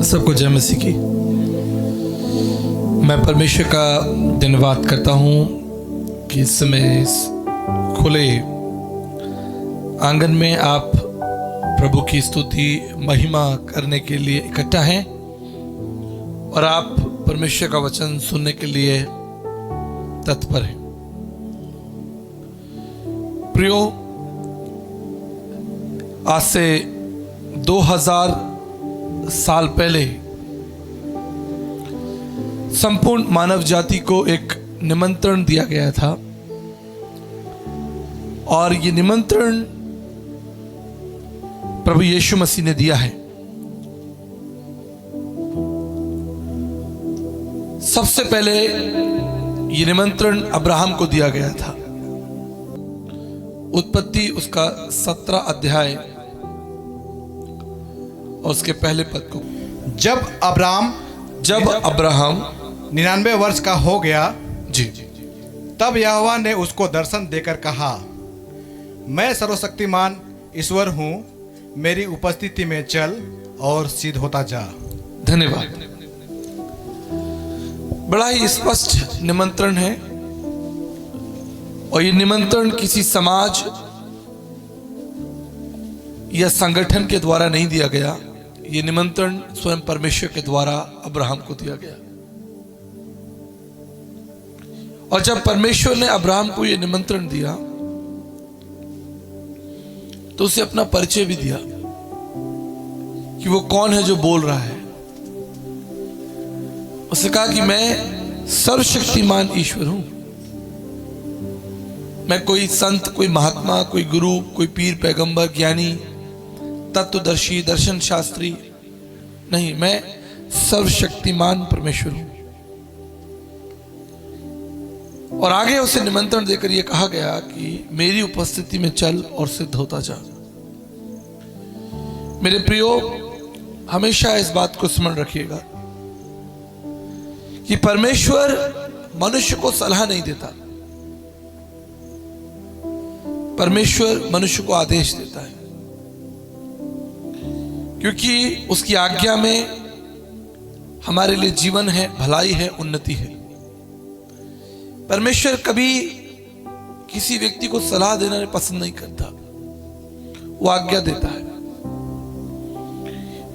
सबको जय मसीह की। मैं परमेश्वर का धन्यवाद करता हूँ कि इस समय इस खुले आंगन में आप प्रभु की स्तुति महिमा करने के लिए इकट्ठा हैं और आप परमेश्वर का वचन सुनने के लिए तत्पर हैं। प्रियो, आज से 2000 साल पहले संपूर्ण मानव जाति को एक निमंत्रण दिया गया था और ये निमंत्रण प्रभु यीशु मसीह ने दिया है। सबसे पहले ये निमंत्रण अब्राहम को दिया गया था। उत्पत्ति उसका 17 अध्याय और उसके पहले पद को। जब अब्राहम 99 वर्ष का हो गया जी, तब यहोवा ने उसको दर्शन देकर कहा, मैं सर्वशक्तिमान ईश्वर हूँ, मेरी उपस्थिति में चल और सिद्ध होता जा। धन्यवाद। बड़ा ही स्पष्ट निमंत्रण है और ये निमंत्रण किसी समाज या संगठन के द्वारा नहीं दिया गया। ये निमंत्रण स्वयं परमेश्वर के द्वारा अब्राहम को दिया गया। और जब परमेश्वर ने अब्राहम को ये निमंत्रण दिया तो उसे अपना परिचय भी दिया कि वो कौन है जो बोल रहा है। उसने कहा कि मैं सर्वशक्तिमान ईश्वर हूं। मैं कोई संत, कोई महात्मा, कोई गुरु, कोई पीर, पैगंबर, ज्ञानी, तत्वदर्शी, दर्शन शास्त्री नहीं, मैं सर्वशक्तिमान परमेश्वर हूं। और आगे उसे निमंत्रण देकर यह कहा गया कि मेरी उपस्थिति में चल और सिद्ध होता जा। मेरे प्रियो, हमेशा इस बात को स्मरण रखिएगा कि परमेश्वर मनुष्य को सलाह नहीं देता, परमेश्वर मनुष्य को आदेश देता है, क्योंकि उसकी आज्ञा में हमारे लिए जीवन है, भलाई है, उन्नति है। परमेश्वर कभी किसी व्यक्ति को सलाह देना पसंद नहीं करता, वो आज्ञा देता है।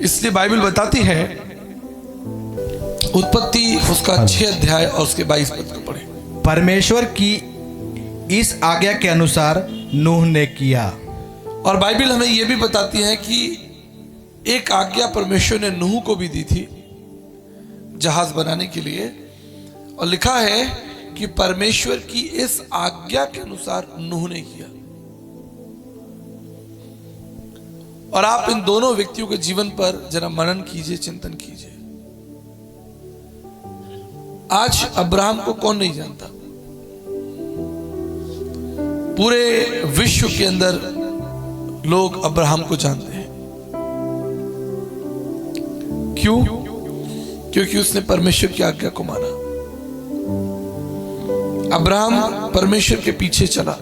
इसलिए बाइबल बताती है, उत्पत्ति उसका 6 अध्याय और उसके 22 पद को पढ़े। परमेश्वर की इस आज्ञा के अनुसार नूह ने किया। और बाइबल हमें यह भी बताती है कि एक आज्ञा परमेश्वर ने नूह को भी दी थी जहाज बनाने के लिए, और लिखा है कि परमेश्वर की इस आज्ञा के अनुसार नूह ने किया। और आप इन दोनों व्यक्तियों के जीवन पर जरा मनन कीजिए, चिंतन कीजिए। आज अब्राहम को कौन नहीं जानता? पूरे विश्व के अंदर लोग अब्राहम को जानते हैं। क्यों? क्योंकि उसने परमेश्वर की आज्ञा को माना। अब्राहम परमेश्वर के पीछे चला,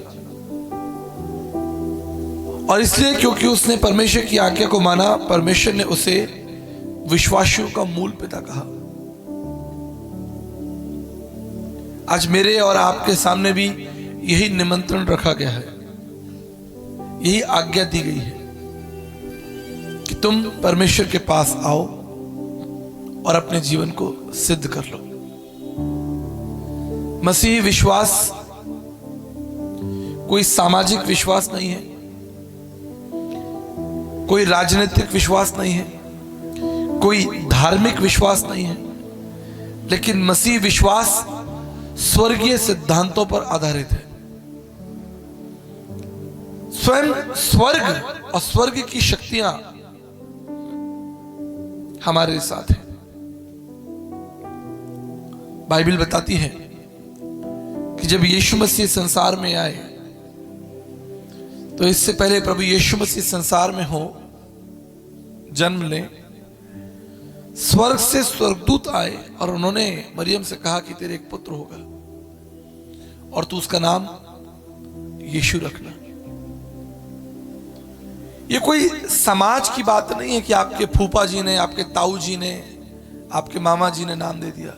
और इसलिए क्योंकि उसने परमेश्वर की आज्ञा को माना, परमेश्वर ने उसे विश्वासियों का मूल पिता कहा। आज मेरे और आपके सामने भी यही निमंत्रण रखा गया है, यही आज्ञा दी गई है कि तुम परमेश्वर के पास आओ और अपने जीवन को सिद्ध कर लो। मसीही विश्वास कोई सामाजिक विश्वास नहीं है, कोई राजनीतिक विश्वास नहीं है, कोई धार्मिक विश्वास नहीं है, लेकिन मसीही विश्वास स्वर्गीय सिद्धांतों पर आधारित है। स्वयं स्वर्ग और स्वर्ग की शक्तियां हमारे साथ हैं। बाइबल बताती है कि जब यीशु मसीह संसार में आए, तो इससे पहले प्रभु यीशु मसीह संसार में हो, जन्म ले, स्वर्ग से स्वर्गदूत आए और उन्होंने मरियम से कहा कि तेरे एक पुत्र होगा और तू उसका नाम यीशु रखना। ये कोई समाज की बात नहीं है कि आपके फूफा जी ने, आपके ताऊ जी ने, आपके मामा जी ने नाम दे दिया।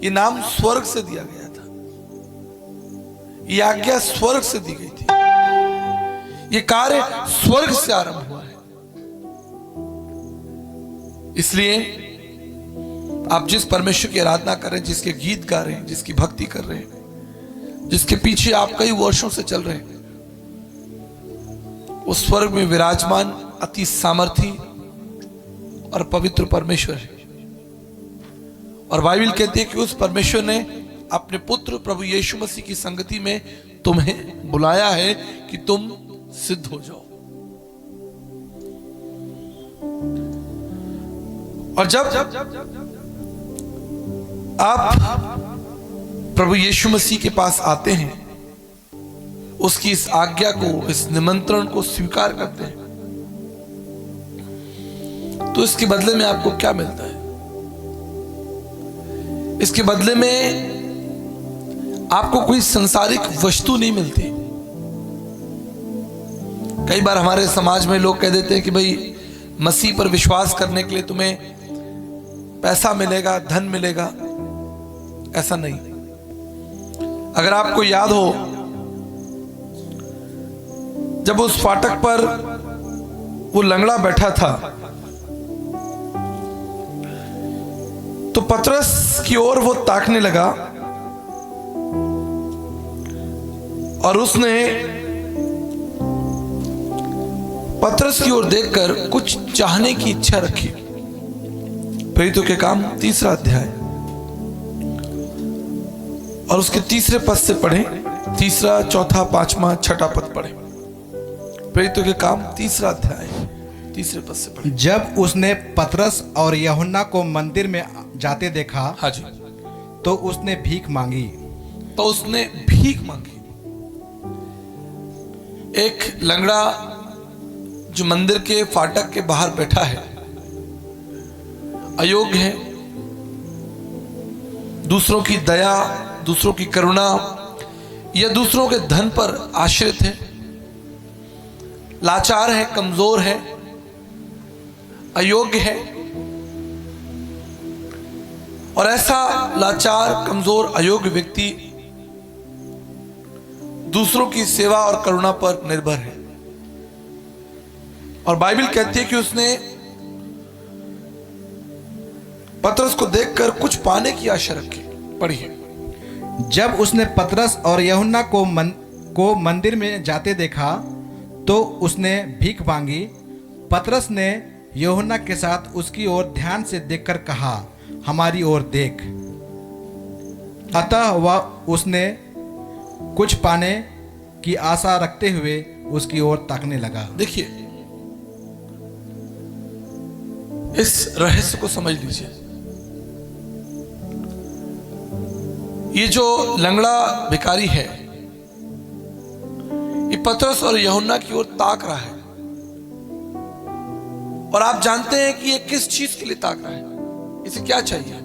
ये नाम स्वर्ग से दिया गया था, ये आज्ञा स्वर्ग से दी गई थी, ये कार्य स्वर्ग से आरंभ हुआ है। इसलिए आप जिस परमेश्वर की आराधना कर रहे हैं, जिसके गीत गा रहे हैं, जिसकी भक्ति कर रहे हैं, जिसके पीछे आप कई वर्षों से चल रहे हैं, उस स्वर्ग में विराजमान अति सामर्थी और पवित्र परमेश्वर है। और बाइबल कहती है कि उस परमेश्वर ने अपने पुत्र प्रभु यीशु मसीह की संगति में तुम्हें बुलाया है कि तुम सिद्ध हो जाओ। और जब आप प्रभु यीशु मसीह के पास आते हैं, उसकी इस आज्ञा को, इस निमंत्रण को स्वीकार करते हैं, तो इसके बदले में आपको क्या मिलता है? इसके बदले में आपको कोई संसारिक वस्तु नहीं मिलती। कई बार हमारे समाज में लोग कह देते हैं कि भाई मसीह पर विश्वास करने के लिए तुम्हें पैसा मिलेगा, धन मिलेगा। ऐसा नहीं। अगर आपको याद हो, जब उस फाटक पर वो लंगड़ा बैठा था, तो पतरस की ओर वो ताकने लगा और उसने पतरस की ओर देखकर कुछ चाहने की इच्छा रखी। प्रेरितों के काम 3 अध्याय और उसके 3 पद से पढ़े, 3, 4, 5, 6 पद पढ़े। प्रेरितों के काम 3 अध्याय 3 पद से पढ़े। जब उसने पतरस और यूहन्ना को मंदिर में जाते देखा, हाँ जी, तो उसने भीख मांगी। तो उसने भीख मांगी। एक लंगड़ा जो मंदिर के फाटक के बाहर बैठा है, अयोग्य है, दूसरों की दया, दूसरों की करुणा या दूसरों के धन पर आश्रित है, लाचार है, कमजोर है, अयोग्य है। और ऐसा लाचार, कमजोर, अयोग्य व्यक्ति दूसरों की सेवा और करुणा पर निर्भर है। और बाइबल कहती है कि उसने पतरस को देखकर कुछ पाने की आशा रखी। पढ़िए। जब उसने पतरस और यूहन्ना को मंदिर में जाते देखा, तो उसने भीख मांगी। पतरस ने यूहन्ना के साथ उसकी ओर ध्यान से देखकर कहा, हमारी ओर देख। अतः वह उसने कुछ पाने की आशा रखते हुए उसकी ओर ताकने लगा। देखिए, इस रहस्य को समझ लीजिए। ये जो लंगड़ा भिखारी है, ये पतरस और यूहन्ना की ओर ताक रहा है। और आप जानते हैं कि ये किस चीज के लिए ताक रहा है, इसे क्या चाहिए,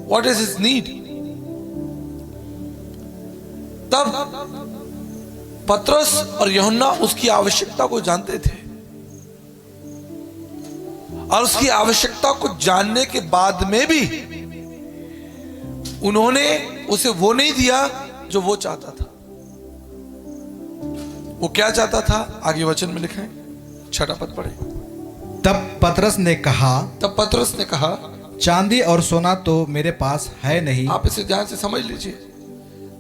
व्हाट इज हिज नीड। तब पतरस और यूहन्ना उसकी आवश्यकता को जानते थे, और उसकी आवश्यकता को जानने के बाद में भी उन्होंने उसे वो नहीं दिया जो वो चाहता था। वो क्या चाहता था, आगे वचन में लिखा है, 6 पद पढ़े। तब पतरस ने कहा, चांदी और सोना तो मेरे पास है नहीं। आप इसे ध्यान से समझ लीजिए।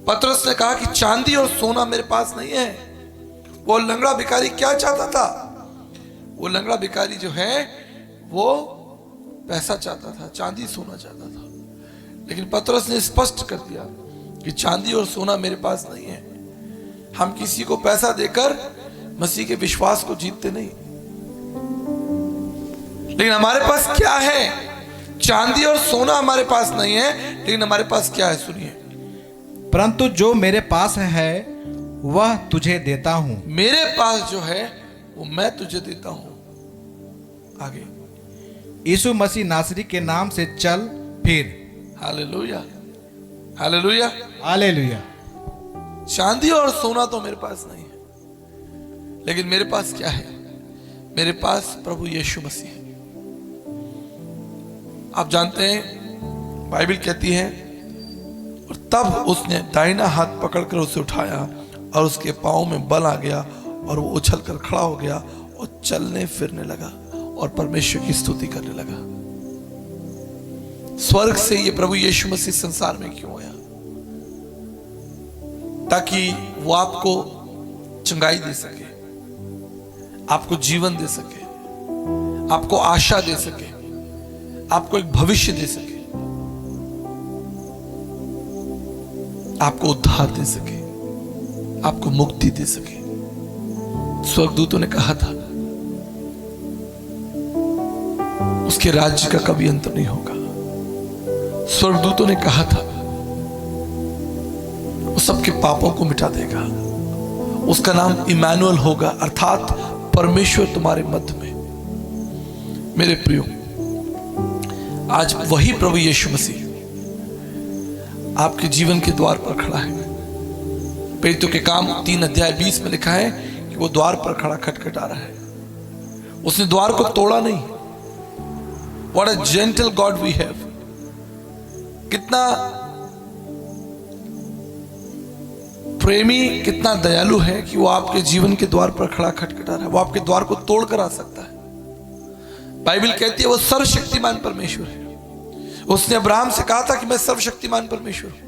पतरस ने कहा कि चांदी और सोना मेरे पास नहीं है। वो लंगड़ा भिखारी क्या चाहता था? वो लंगड़ा भिखारी जो है वो पैसा चाहता था, चांदी सोना चाहता था। लेकिन पतरस ने स्पष्ट कर दिया कि चांदी और सोना मेरे पास नहीं है। हम किसी को पैसा देकर मसीह के विश्वास को जीतते नहीं। लेकिन हमारे पास क्या है? चांदी और सोना हमारे पास नहीं है, लेकिन हमारे पास क्या है? सुनिए। परंतु जो मेरे पास है वह तुझे देता हूं। मेरे पास जो है वो मैं तुझे देता हूं। आगे, यीशु मसीह नासरी के नाम से चल फिर। Hallelujah, hallelujah, hallelujah. चांदी और सोना तो मेरे पास नहीं है, लेकिन मेरे पास क्या है? मेरे पास प्रभु यीशु मसीह है। आप जानते हैं, बाइबल कहती है, और तब उसने दाहिना हाथ पकड़कर उसे उठाया और उसके पांव में बल आ गया और वो उछलकर खड़ा हो गया और चलने फिरने लगा और परमेश्वर की स्तुति करने लगा। स्वर्ग से ये प्रभु यीशु मसीह संसार में क्यों आया? ताकि वो आपको चंगाई दे सके, आपको जीवन दे सके, आपको आशा दे सके, आपको एक भविष्य दे सके, आपको उद्धार दे सके, आपको मुक्ति दे सके। स्वर्गदूतों ने कहा था उसके राज्य का कभी अंत नहीं होगा। स्वर्गदूतों ने कहा था वो सबके पापों को मिटा देगा। उसका नाम इमैनुअल होगा, अर्थात परमेश्वर तुम्हारे मध्य में। मेरे प्रियो, आज वही प्रभु यीशु मसीह आपके जीवन के द्वार पर खड़ा है। प्रेरितों के काम 3:20 में लिखा है कि वो द्वार पर खड़ा खटखटा रहा है। उसने द्वार को तोड़ा नहीं। What a gentle God we have। कितना प्रेमी, कितना दयालु है कि वो आपके जीवन के द्वार पर खड़ा खटखटा रहा है। वो आपके द्वार को तोड़कर आ सकता है। बाइबल कहती है वो सर्वशक्तिमान परमेश्वर है। उसने अब्राहम से कहा था कि मैं सर्वशक्तिमान परमेश्वर हूं।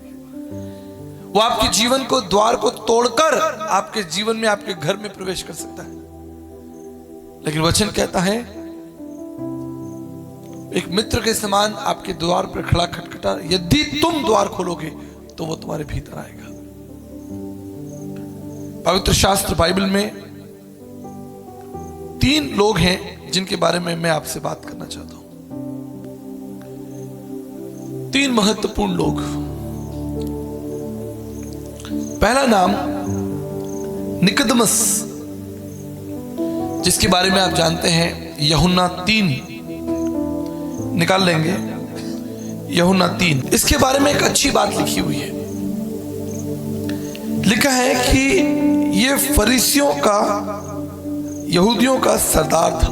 वो आपके जीवन को, द्वार को तोड़कर आपके जीवन में, आपके घर में प्रवेश कर सकता है। लेकिन वचन कहता है एक मित्र के समान आपके द्वार पर खड़ा खटखटा, यदि तुम द्वार खोलोगे तो वो तुम्हारे भीतर आएगा। पवित्र शास्त्र बाइबल में 3 लोग हैं जिनके बारे में मैं आपसे बात करना चाहता हूं। 3 महत्वपूर्ण लोग। पहला नाम निकोदेमस, जिसके बारे में आप जानते हैं। यूहन्ना 3 निकाल लेंगे। यूहन्ना 3, इसके बारे में एक अच्छी बात लिखी हुई है। लिखा है कि ये फरीसियों का, यहूदियों का सरदार था।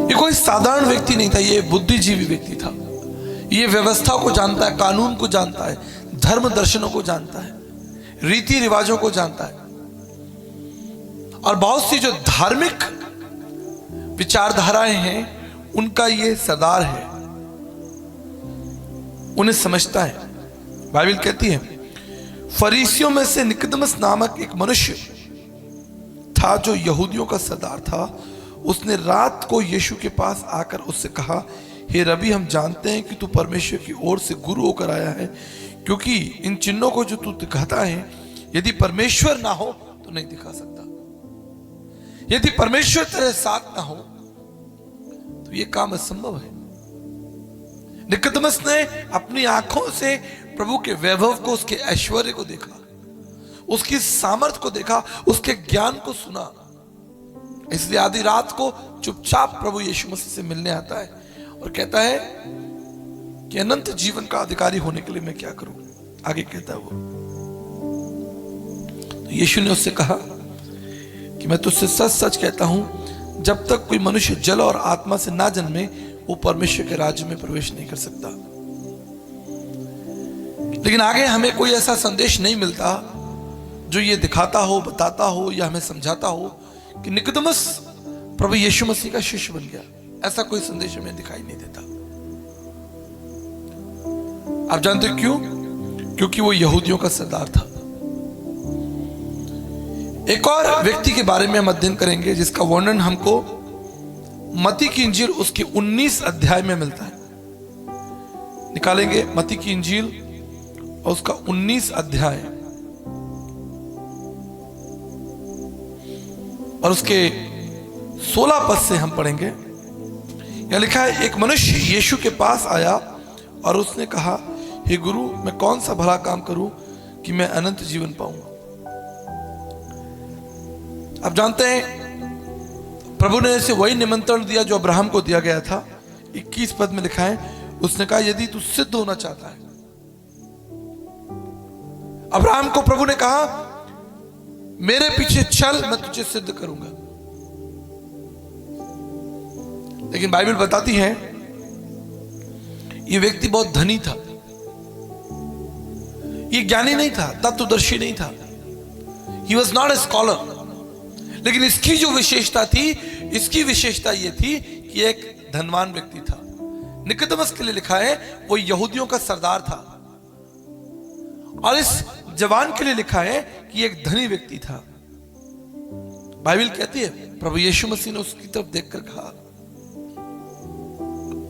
ये कोई साधारण व्यक्ति नहीं था, ये बुद्धिजीवी व्यक्ति था। ये व्यवस्था को जानता है, कानून को जानता है, धर्म दर्शनों को जानता है, रीति रिवाजों को जानता है, और बहुत सी जो धार्मिक विचारधाराएं हैं उनका ये सरदार है। उन्हें समझता है। बाइबल कहती है फरीसियों में से निकोदेमस नामक एक मनुष्य था जो यहूदियों का सरदार था। उसने रात को यीशु के पास आकर उससे कहा, हे रबी, हम जानते हैं कि तू परमेश्वर की ओर से गुरु होकर आया है, क्योंकि इन चिन्हों को जो तू दिखाता है, यदि परमेश्वर ना हो तो नहीं दिखा सकता। यदि परमेश्वर तेरे साथ ना हो तो ये काम असंभव है। निकोदेमस ने अपनी आंखों से प्रभु के वैभव को, उसके ऐश्वर्य को देखा, उसकी सामर्थ्य को देखा, उसके ज्ञान को सुना। इसलिए आधी रात को चुपचाप प्रभु यीशु मसीह से मिलने आता है और कहता है कि अनंत जीवन का अधिकारी होने के लिए मैं क्या करूं। आगे कहता है वो, तो यीशु ने उससे कहा कि मैं तुझसे सच सच कहता हूं, जब तक कोई मनुष्य जल और आत्मा से ना जन्मे वो परमेश्वर के राज्य में प्रवेश नहीं कर सकता। लेकिन आगे हमें कोई ऐसा संदेश नहीं मिलता जो ये दिखाता हो, बताता हो या हमें समझाता हो कि निकोदेमस प्रभु यीशु मसीह का शिष्य बन गया। ऐसा कोई संदेश हमें दिखाई नहीं देता। आप जानते हो क्यों? क्योंकि वो यहूदियों का सरदार था। एक और व्यक्ति के बारे में हम अध्ययन करेंगे जिसका वर्णन हमको मत्ती की इंजील उसके 19 अध्याय में मिलता है। निकालेंगे मत्ती की इंजील और उसका 19 अध्याय और उसके 16 पद से हम पढ़ेंगे। यहां लिखा है, एक मनुष्य यीशु के पास आया और उसने कहा, हे गुरु, मैं कौन सा भला काम करूं कि मैं अनंत जीवन पाऊंगा। आप जानते हैं प्रभु ने ऐसे वही निमंत्रण दिया जो अब्राहम को दिया गया था। 21 पद में लिखा है, उसने कहा, यदि तू सिद्ध होना चाहता है। अब्राहम को प्रभु ने कहा मेरे पीछे चल, मैं तुझे सिद्ध करूंगा। लेकिन बाइबल बताती है ये व्यक्ति बहुत धनी था, ये ज्ञानी नहीं था, तत्वदर्शी नहीं था। He was not a scholar। लेकिन इसकी जो विशेषता थी, इसकी विशेषता ये थी कि एक धनवान व्यक्ति था। निकोदेमस के लिए लिखा है वो यहूदियों का सरदार था, और इस जवान के लिए लिखा है कि एक धनी व्यक्ति था। बाइबल कहती है प्रभु यीशु मसीह ने उसकी तरफ देखकर कहा,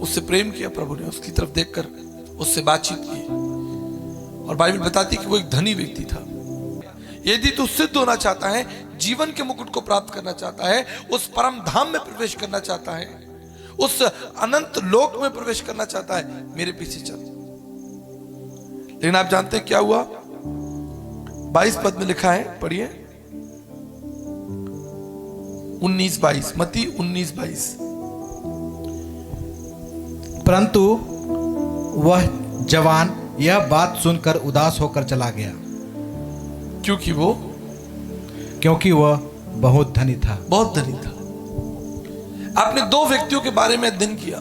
उससे प्रेम किया प्रभु ने, उसकी तरफ देखकर उससे बातचीत की, और बाइबल बताती है कि वो एक धनी व्यक्ति था। यदि तू सिद्ध होना चाहता है, जीवन के मुकुट को प्राप्त करना चाहता है, उस परम धाम में प्रवेश करना चाहता है, उस अनंत लोक में प्रवेश करना चाहता है, मेरे पीछे चल। लेकिन आप जानते हैं क्या हुआ? 22 पद में लिखा है, पढ़िए 19-22, मत्ती 19-22। परंतु वह जवान यह बात सुनकर उदास होकर चला गया, क्योंकि वह बहुत धनी था। बहुत धनी था। आपने दो व्यक्तियों के बारे में अध्ययन किया।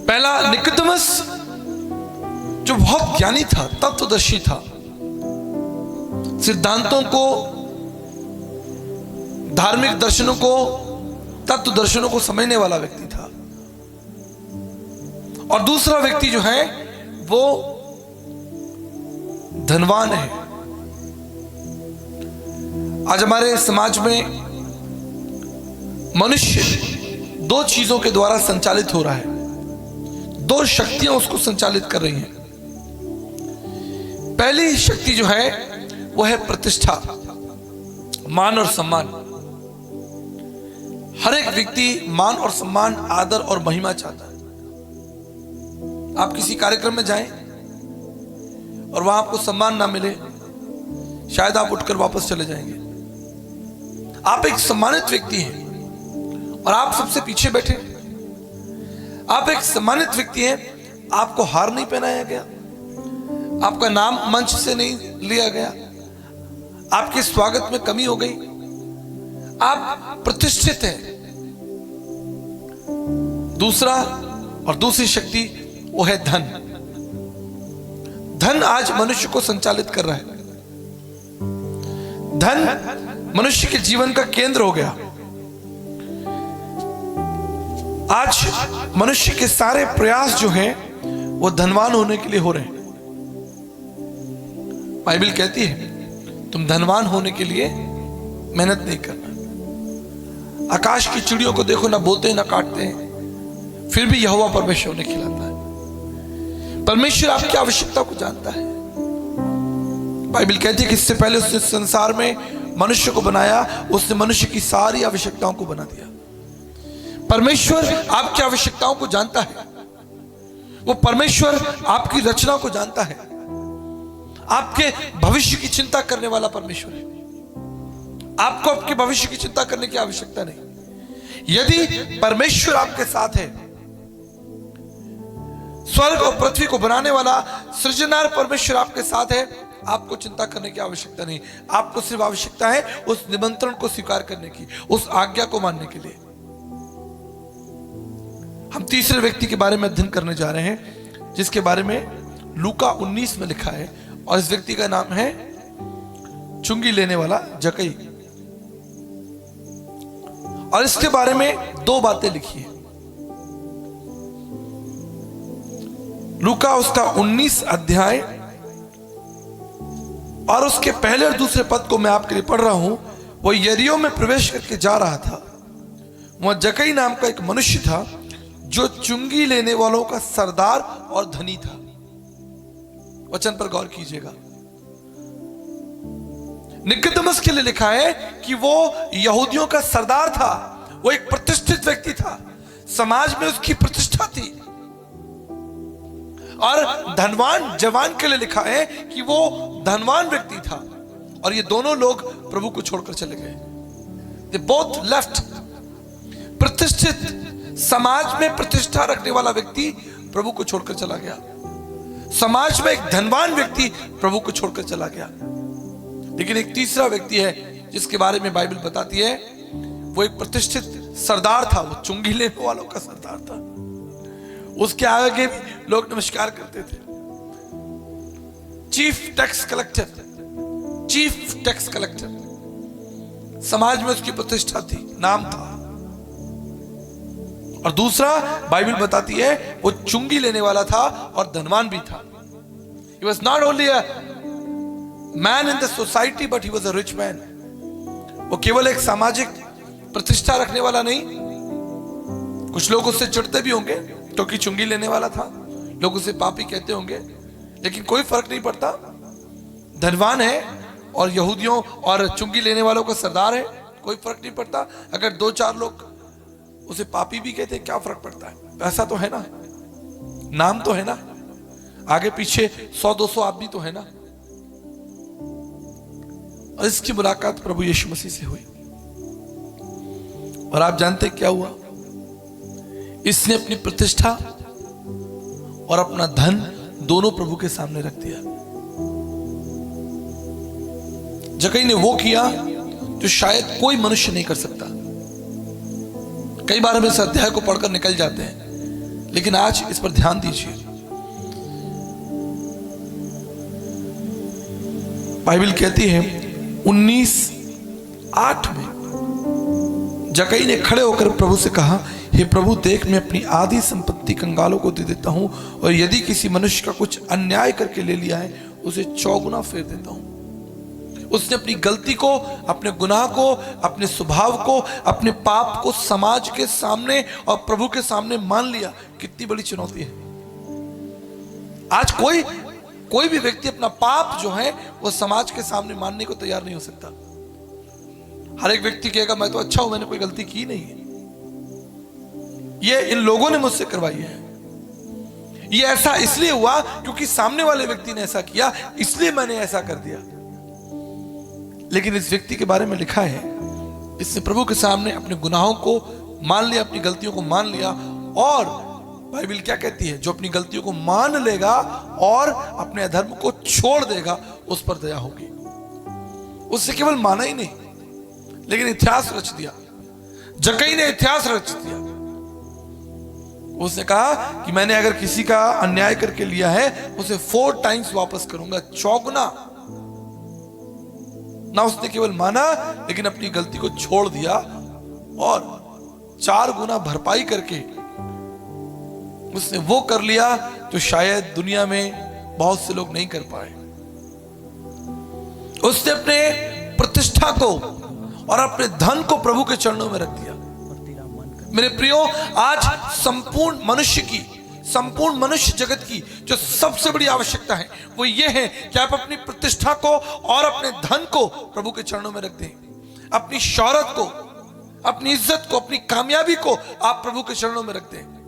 पहला निकोदेमस, जो बहुत ज्ञानी था, तत्वदर्शी था, सिद्धांतों को, धार्मिक दर्शनों को, तत्व दर्शनों को समझने वाला व्यक्ति था। और दूसरा व्यक्ति जो है वो धनवान है। आज हमारे समाज में मनुष्य दो चीजों के द्वारा संचालित हो रहा है, दो शक्तियां उसको संचालित कर रही हैं। पहली शक्ति जो है वो है प्रतिष्ठा, मान और सम्मान। हर एक व्यक्ति मान और सम्मान, आदर और महिमा चाहता है। आप किसी कार्यक्रम में जाएं और वहां आपको सम्मान ना मिले, शायद आप उठकर वापस चले जाएंगे। आप एक सम्मानित व्यक्ति हैं और आप सबसे पीछे बैठे। आप एक सम्मानित व्यक्ति हैं, आपको हार नहीं पहनाया गया, आपका नाम मंच से नहीं लिया गया, आपके स्वागत में कमी हो गई, आप प्रतिष्ठित हैं। दूसरा और दूसरी शक्ति वो है धन। धन आज मनुष्य को संचालित कर रहा है। धन मनुष्य के जीवन का केंद्र हो गया। आज मनुष्य के सारे प्रयास जो हैं वो धनवान होने के लिए हो रहे हैं। बाइबल कहती है तुम धनवान होने के लिए मेहनत नहीं करना। आकाश की चिड़ियों को देखो, ना बोलते ना काटते हैं, फिर भी यहोवा परमेश्वर उन्हें खिलाता है। परमेश्वर आपकी आवश्यकता को जानता है। बाइबल कहती है कि इससे पहले उसने संसार में मनुष्य को बनाया, उसने मनुष्य की सारी आवश्यकताओं को बना दिया। परमेश्वर आपकी आवश्यकताओं को जानता है। वो परमेश्वर आपकी रचना को जानता है। आपके भविष्य की चिंता करने वाला परमेश्वर है। आपको आपके भविष्य की चिंता करने की आवश्यकता नहीं। यदि परमेश्वर आपके साथ है, स्वर्ग और पृथ्वी को बनाने वाला सृजनहार परमेश्वर आपके साथ है, आपको चिंता करने की आवश्यकता नहीं। आपको सिर्फ आवश्यकता है उस निमंत्रण को स्वीकार करने की, उस आज्ञा को मानने के लिए। हम तीसरे व्यक्ति के बारे में अध्ययन करने जा रहे हैं, जिसके बारे में लूका 19 में लिखा है, और इस व्यक्ति का नाम है चुंगी लेने वाला जक्कई। और इसके बारे में दो बातें लिखी है। लूका उसका 19 अध्याय और उसके पहले और दूसरे पद को मैं आपके लिए पढ़ रहा हूं। वो यरीहो में प्रवेश करके जा रहा था। वहां जक्कई नाम का एक मनुष्य था जो चुंगी लेने वालों का सरदार और धनी था। वचन पर गौर कीजिएगा। निकोदेमस के लिए लिखा है कि वो यहूदियों का सरदार था, वो एक प्रतिष्ठित व्यक्ति था, समाज में उसकी प्रतिष्ठा थी। और धनवान जवान के लिए लिखा है कि वो धनवान व्यक्ति था, और ये दोनों लोग प्रभु को छोड़कर चले गए। They both left. प्रतिष्ठित, समाज में प्रतिष्ठा रखने वाला व्यक्ति प्रभु को छोड़कर चला गया। समाज में एक धनवान व्यक्ति प्रभु को छोड़कर चला गया। लेकिन एक तीसरा व्यक्ति है जिसके बारे में बाइबल बताती है, वो एक प्रतिष्ठित सरदार था, वो चुंगी लेने वालों का सरदार था। उसके आगे भी लोग नमस्कार करते थे। चीफ टैक्स कलेक्टर, समाज में उसकी प्रतिष्ठा थी, नाम था। और दूसरा बाइबल बताती है वो चुंगी लेने वाला था और धनवान भी था। He was not only a man in the society, but he was a rich man. वो केवल एक सामाजिक प्रतिष्ठा रखने वाला नहीं, कुछ लोग उससे चिढ़ते भी होंगे क्योंकि चुंगी लेने वाला था, लोग उसे पापी कहते होंगे, लेकिन कोई फर्क नहीं पड़ता। धनवान है और यहूदियों और चुंगी लेने वालों का सरदार है, कोई फर्क नहीं पड़ता। अगर 2-4 लोग उसे पापी भी कहते, क्या फर्क पड़ता है? पैसा तो है ना, नाम तो है ना, आगे पीछे 100-200 आदमी तो है ना। और इसकी मुलाकात प्रभु यीशु मसीह से हुई और आप जानते क्या हुआ? इसने अपनी प्रतिष्ठा और अपना धन दोनों प्रभु के सामने रख दिया। जक्कई ने वो किया जो शायद कोई मनुष्य नहीं कर सकता। कई बार हम इस अध्याय को पढ़कर निकल जाते हैं, लेकिन आज इस पर ध्यान दीजिए। बाइबल कहती है 19:8 में जक्कई ने खड़े होकर प्रभु से कहा, हे प्रभु, देख मैं अपनी आधी संपत्ति कंगालों को दे देता हूं, और यदि किसी मनुष्य का कुछ अन्याय करके ले लिया है उसे 4 गुना फेर देता हूं। उसने अपनी गलती को, अपने गुनाह को, अपने स्वभाव को, अपने पाप को समाज के सामने और प्रभु के सामने मान लिया। कितनी बड़ी चुनौती है। आज कोई भी व्यक्ति अपना पाप जो है वो समाज के सामने मानने को तैयार नहीं हो सकता। हर एक व्यक्ति कहेगा मैं तो अच्छा हूं, मैंने कोई गलती की नहीं है, ये इन लोगों ने मुझसे करवाई है, ये ऐसा इसलिए हुआ क्योंकि सामने वाले व्यक्ति ने ऐसा किया, इसलिए मैंने ऐसा कर दिया। लेकिन इस व्यक्ति के बारे में लिखा है, इसने प्रभु के सामने अपने गुनाहों को मान लिया, अपनी गलतियों को मान लिया, और बाइबल क्या कहती है? जो अपनी गलतियों को मान लेगा और अपने अधर्म को छोड़ देगा, उस पर दया होगी। उससे केवल माना ही नहीं, लेकिन इतिहास रच दिया। जक्कई ने इतिहास रच दिया। उसने कहा कि मैंने अगर किसी का अन्याय करके लिया है उसे 4 टाइम्स वापस करूंगा, 4 गुना। ना उसने केवल माना, लेकिन अपनी गलती को छोड़ दिया और 4 गुना भरपाई करके उसने वो कर लिया जो शायद दुनिया में बहुत से लोग नहीं कर पाए। उसने अपने प्रतिष्ठा को और अपने धन को प्रभु के चरणों में रख दिया। मेरे प्रियो, आज संपूर्ण मनुष्य जगत की जो सबसे बड़ी आवश्यकता है वो ये है कि आप अपनी प्रतिष्ठा को और अपने धन को प्रभु के चरणों में रख दें। अपनी शौहरत को, अपनी इज्जत को, अपनी कामयाबी को आप प्रभु के चरणों में रख दें।